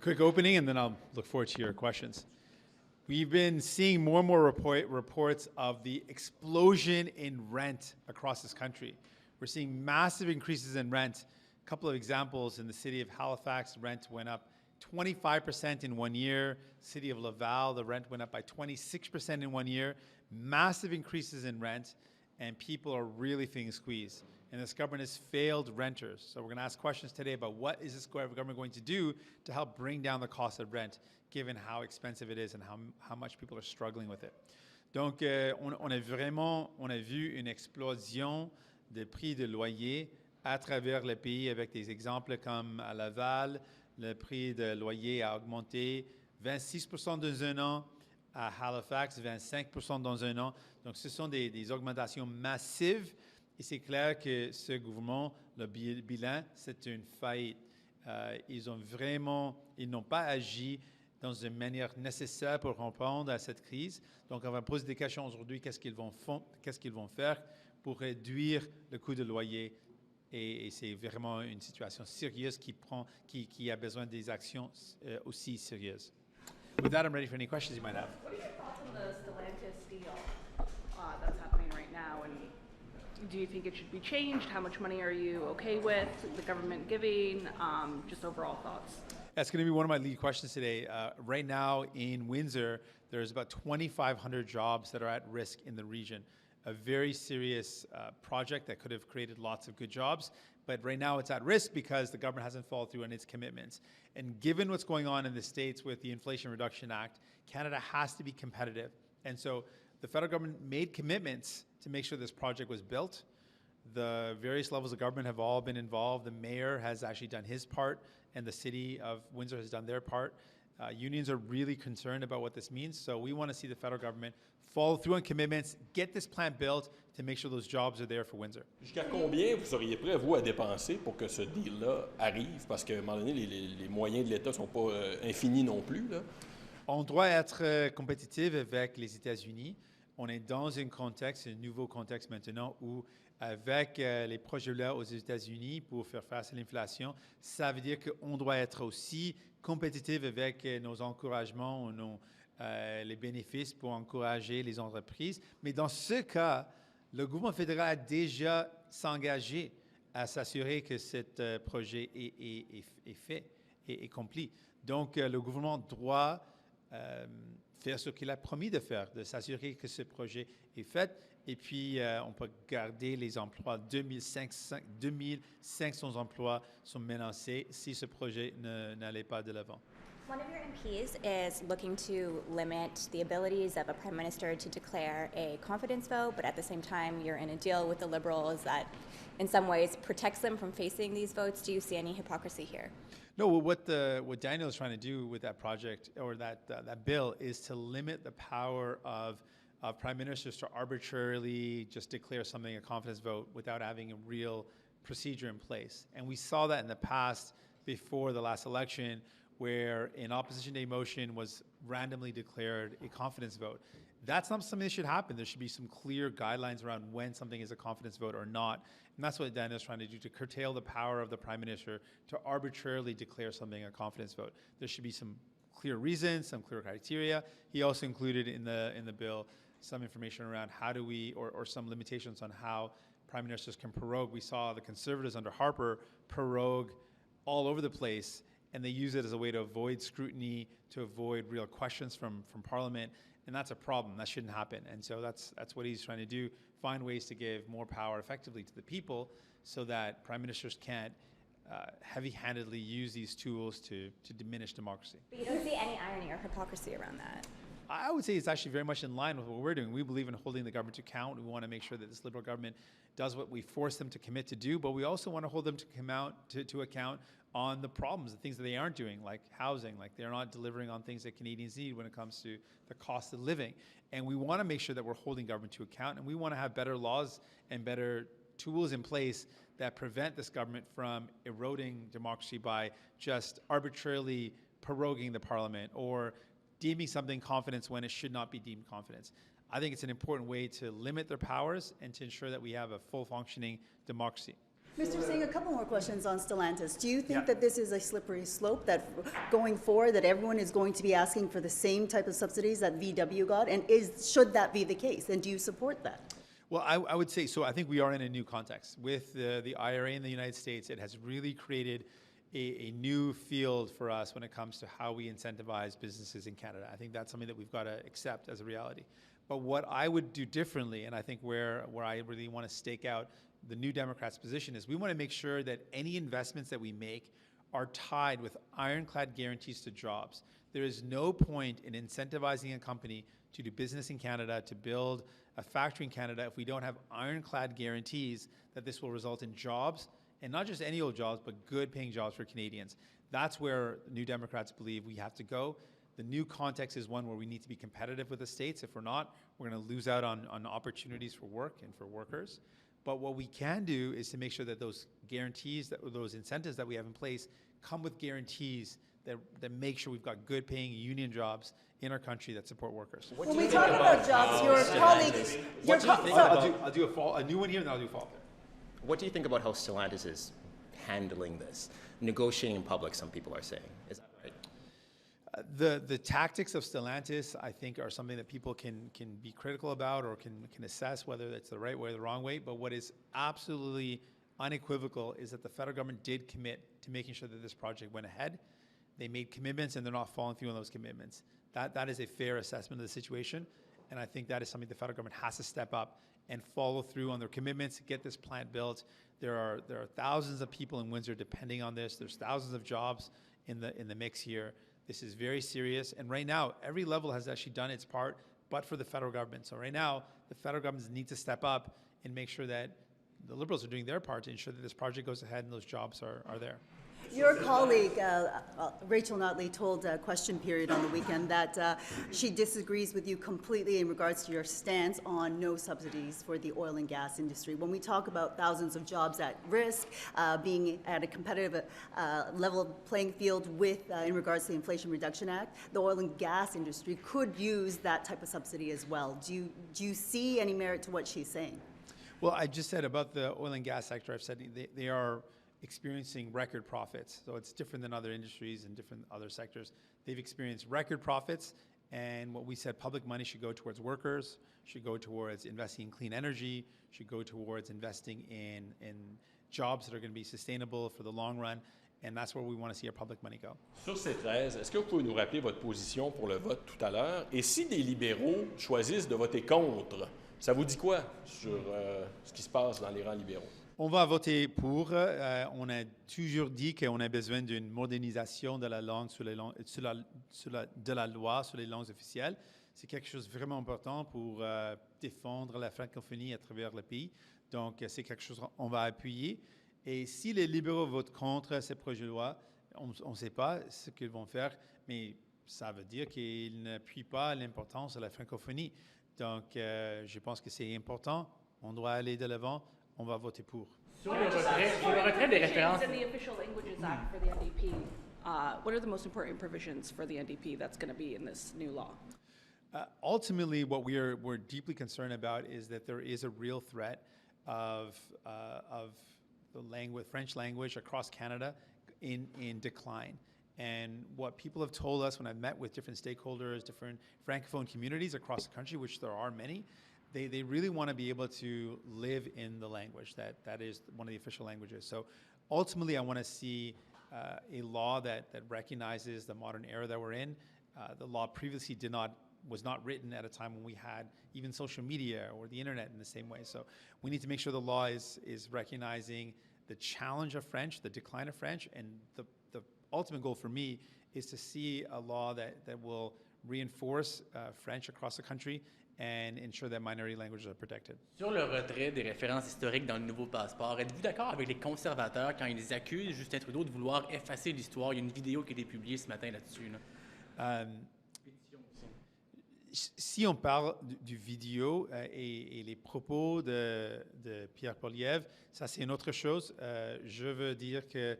quick opening, and then I'll look forward to your questions. We've been seeing more and more reports of the explosion in rent across this country. We're seeing massive increases in rent. A couple of examples: in the city of Halifax, rent went up 25% in 1 year. City of Laval, the rent went up by 26% in 1 year. Massive increases in rent, and people are really feeling squeezed. And this government has failed renters. So we're going to ask questions today about what is this government going to do to help bring down the cost of rent, given how expensive it is and how much people are struggling with it. Donc, on a vu une explosion de prix de loyer à travers le pays, avec des exemples comme à Laval, le prix de loyer a augmenté 26% dans un an, à Halifax 25% dans un an. Donc, ce sont des augmentations massives. Et c'est clair que ce gouvernement, le bilan, c'est une faillite. Ils n'ont pas agi dans une manière nécessaire pour répondre à cette crise. Donc, on va poser des questions aujourd'hui. Qu'est-ce qu'ils vont faire pour réduire le coût de loyer? Et c'est vraiment une situation sérieuse qui a besoin des actions aussi sérieuses. With that, I'm ready for any questions you might have. What are your thoughts on the Stellantis deal that's happening right now? And do you think it should be changed? How much money are you okay with the government giving? Just overall thoughts. That's going to be one of my lead questions today. Right now in Windsor, there's about 2,500 jobs that are at risk in the region. A very serious project that could have created lots of good jobs, but right now it's at risk because the government hasn't followed through on its commitments. And given what's going on in the States with the Inflation Reduction Act, Canada has to be competitive. And so the federal government made commitments to make sure this project was built. The various levels of government have all been involved. The mayor has actually done his part, and the city of Windsor has done their part. Unions are really concerned about what this means, so we want to see the federal government follow through on commitments, get this plant built to make sure those jobs are there for Windsor. Jusqu'à combien vous seriez prêt, vous, à dépenser pour que ce deal-là arrive? Parce qu'à un moment donné, les moyens de l'État ne sont pas infinis non plus, là. On doit être compétitif avec les États-Unis. On est dans un contexte, un nouveau contexte maintenant où, avec les projets-là aux États-Unis pour faire face à l'inflation, ça veut dire qu'on doit être aussi compétitif avec nos encouragements, les bénéfices pour encourager les entreprises. Mais dans ce cas, le gouvernement fédéral a déjà s'engagé à s'assurer que ce projet est fait et accompli. Donc, le gouvernement doit faire ce qu'il a promis de faire, de s'assurer que ce projet est fait. Et puis, on peut garder les emplois. 2500 emplois sont menacés si ce projet n'allait pas de l'avant. One of your MPs is looking to limit the abilities of a prime minister to declare a confidence vote, but at the same time, you're in a deal with the Liberals that, in some ways, protects them from facing these votes. Do you see any hypocrisy here? No, what Daniel is trying to do with that project or that bill is to limit the power of prime ministers to arbitrarily just declare something a confidence vote without having a real procedure in place. And we saw that in the past before the last election, where an opposition day motion was randomly declared a confidence vote. That's not something that should happen. There should be some clear guidelines around when something is a confidence vote or not. And that's what Daniel is trying to do, to curtail the power of the prime minister to arbitrarily declare something a confidence vote. There should be some clear reasons, some clear criteria. He also included in the bill some information around how do we, or some limitations on how prime ministers can prorogue. We saw the Conservatives under Harper prorogue all over the place, and they use it as a way to avoid scrutiny, to avoid real questions from Parliament, and that's a problem. That shouldn't happen. And so that's what he's trying to do, find ways to give more power effectively to the people so that prime ministers can't heavy-handedly use these tools to diminish democracy. But you don't see any irony or hypocrisy around that? I would say it's actually very much in line with what we're doing. We believe in holding the government to account. We want to make sure that this Liberal government does what we force them to commit to do, but we also want to hold them to account on the problems, the things that they aren't doing, like housing, like they're not delivering on things that Canadians need when it comes to the cost of living. And we want to make sure that we're holding government to account, and we want to have better laws and better tools in place that prevent this government from eroding democracy by just arbitrarily proroguing the Parliament or deeming something confidence when it should not be deemed confidence. I think it's an important way to limit their powers and to ensure that we have a full functioning democracy. Mr. Singh, a couple more questions on Stellantis. Do you think Yeah. that this is a slippery slope, that going forward, that everyone is going to be asking for the same type of subsidies that VW got? And should that be the case? And do you support that? Well, I would say, so I think we are in a new context. With the IRA in the United States, it has really created a new field for us when it comes to how we incentivize businesses in Canada. I think that's something that we've got to accept as a reality. But what I would do differently, and I think where I really want to stake out the New Democrats' position, is we want to make sure that any investments that we make are tied with ironclad guarantees to jobs. There is no point in incentivizing a company to do business in Canada, to build a factory in Canada, if we don't have ironclad guarantees that this will result in jobs, and not just any old jobs, but good paying jobs for Canadians. That's where New Democrats believe we have to go. The new context is one where we need to be competitive with the states. If we're not, we're going to lose out on opportunities for work and for workers. But what we can do is to make sure that those guarantees, those incentives that we have in place come with guarantees that make sure we've got good paying union jobs in our country that support workers. When we talk about jobs, your colleagues... I'll do a new one here and then I'll do a follow-up. What do you think about how Stellantis is handling this? Negotiating in public, some people are saying. Is that right? The tactics of Stellantis, I think, are something that people can be critical about or can assess whether it's the right way or the wrong way. But what is absolutely unequivocal is that the federal government did commit to making sure that this project went ahead. They made commitments and they're not following through on those commitments. That is a fair assessment of the situation. And I think that is something the federal government has to step up and follow through on their commitments, get this plant built. There are thousands of people in Windsor depending on this. There's thousands of jobs in the mix here. This is very serious. And right now, every level has actually done its part, but for the federal government. So right now, the federal governments need to step up and make sure that the Liberals are doing their part to ensure that this project goes ahead and those jobs are there. Your colleague, Rachel Notley, told Question Period on the weekend that she disagrees with you completely in regards to your stance on no subsidies for the oil and gas industry. When we talk about thousands of jobs at risk, being at a competitive level playing field with, in regards to the Inflation Reduction Act, the oil and gas industry could use that type of subsidy as well. Do you see any merit to what she's saying? Well, I just said about the oil and gas sector, I've said they are experiencing record profits. So it's different than other industries and different other sectors. They've experienced record profits, and what we said, public money should go towards workers, should go towards investing in clean energy, should go towards investing in jobs that are going to be sustainable for the long run, and that's where we want to see our public money go. Sur ces 13, est-ce que vous pouvez nous rappeler votre position pour le vote tout à l'heure? Et si des libéraux choisissent de voter contre, ça vous dit quoi sur ce qui se passe dans les rangs libéraux? On va voter pour. On a toujours dit qu'on a besoin d'une modernisation de la langue de la loi sur les langues officielles. C'est quelque chose de vraiment important pour défendre la francophonie à travers le pays. Donc, c'est quelque chose qu'on va appuyer. Et si les libéraux votent contre ces projets de loi, on ne sait pas ce qu'ils vont faire, mais ça veut dire qu'ils n'appuient pas l'importance de la francophonie. Donc, je pense que c'est important. On doit aller de l'avant. On va voter pour. Sur le retrait des références. In the Official Languages Act for the NDP, what are the most important provisions for the NDP that's going to be in this new law? Ultimately, what we're deeply concerned about is that there is a real threat of the French language across Canada in decline. And what people have told us when I've met with different stakeholders, different Francophone communities across the country, which there are many, they really want to be able to live in the language that is one of the official languages. So ultimately, I want to see a law that recognizes the modern era that we're in. The law previously was not written at a time when we had even social media or the internet in the same way. So we need to make sure the law is recognizing the challenge of French, the decline of French, and the ultimate goal for me is to see a law that will reinforce French across the country and ensure that minority languages are protected. Sur le retrait des références historiques dans le nouveau passeport, êtes-vous d'accord avec les conservateurs quand ils accusent Justin Trudeau de vouloir effacer l'histoire? Il y a une vidéo qui a été publiée ce matin là-dessus. Si on parle du vidéo et les propos de Pierre Poilievre, ça c'est une autre chose. Je veux dire que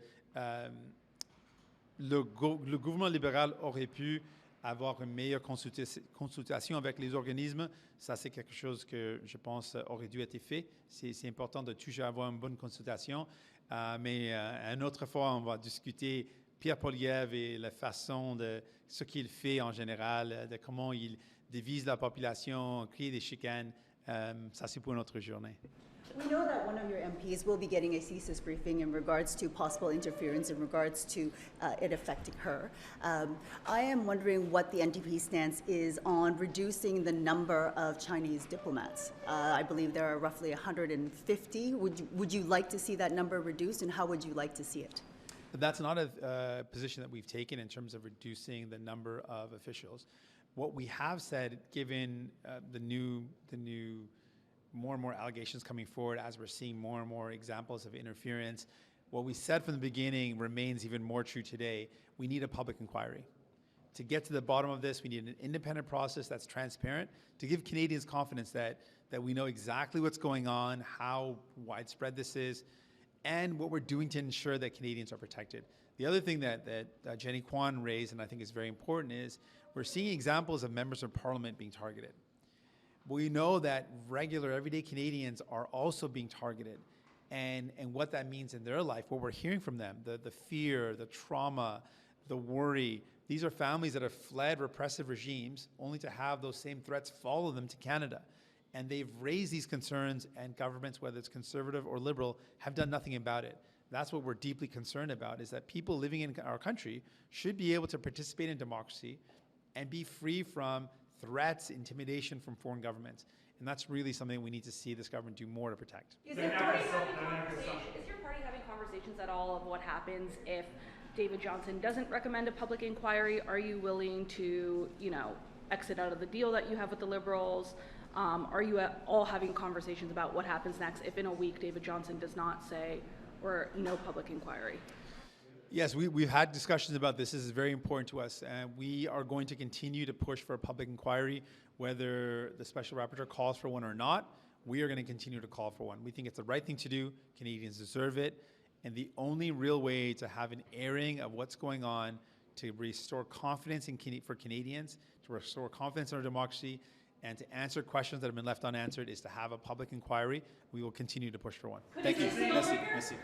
le gouvernement libéral aurait pu avoir une meilleure consultation avec les organismes, ça c'est quelque chose que je pense aurait dû être fait. C'est important de toujours avoir une bonne consultation. Mais une autre fois, on va discuter Pierre Poilievre et la façon de ce qu'il fait en général, de comment il divise la population, crée des chicanes. Ça c'est pour une autre journée. We know that one of your MPs will be getting a thesis briefing in regards to possible interference in regards to it affecting her. I am wondering what the NDP stance is on reducing the number of Chinese diplomats. I believe there are roughly 150. Would you like to see that number reduced, and how would you like to see it? That's not a position that we've taken in terms of reducing the number of officials. What we have said, given the new more and more allegations coming forward as we're seeing more and more examples of interference, what we said from the beginning remains even more true today. We need a public inquiry. To get to the bottom of this, we need an independent process that's transparent to give Canadians confidence that we know exactly what's going on, how widespread this is, and what we're doing to ensure that Canadians are protected. The other thing that Jenny Kwan raised, and I think is very important, is we're seeing examples of members of parliament being targeted. We know that regular, everyday Canadians are also being targeted, and what that means in their life, what we're hearing from them, the fear, the trauma, the worry. These are families that have fled repressive regimes only to have those same threats follow them to Canada. And they've raised these concerns, and governments, whether it's conservative or liberal, have done nothing about it. That's what we're deeply concerned about, is that people living in our country should be able to participate in democracy and be free from threats, intimidation from foreign governments. And that's really something we need to see this government do more to protect. Is your party having conversations at all of what happens if David Johnston doesn't recommend a public inquiry? Are you willing to, exit out of the deal that you have with the Liberals? Are you all having conversations about what happens next if in a week David Johnston does not say, or no public inquiry? Yes, we've had discussions about this. This is very important to us. We are going to continue to push for a public inquiry, whether the special rapporteur calls for one or not. We are going to continue to call for one. We think it's the right thing to do. Canadians deserve it. And the only real way to have an airing of what's going on, to restore confidence for Canadians, to restore confidence in our democracy, and to answer questions that have been left unanswered, is to have a public inquiry. We will continue to push for one. Thank you. Merci.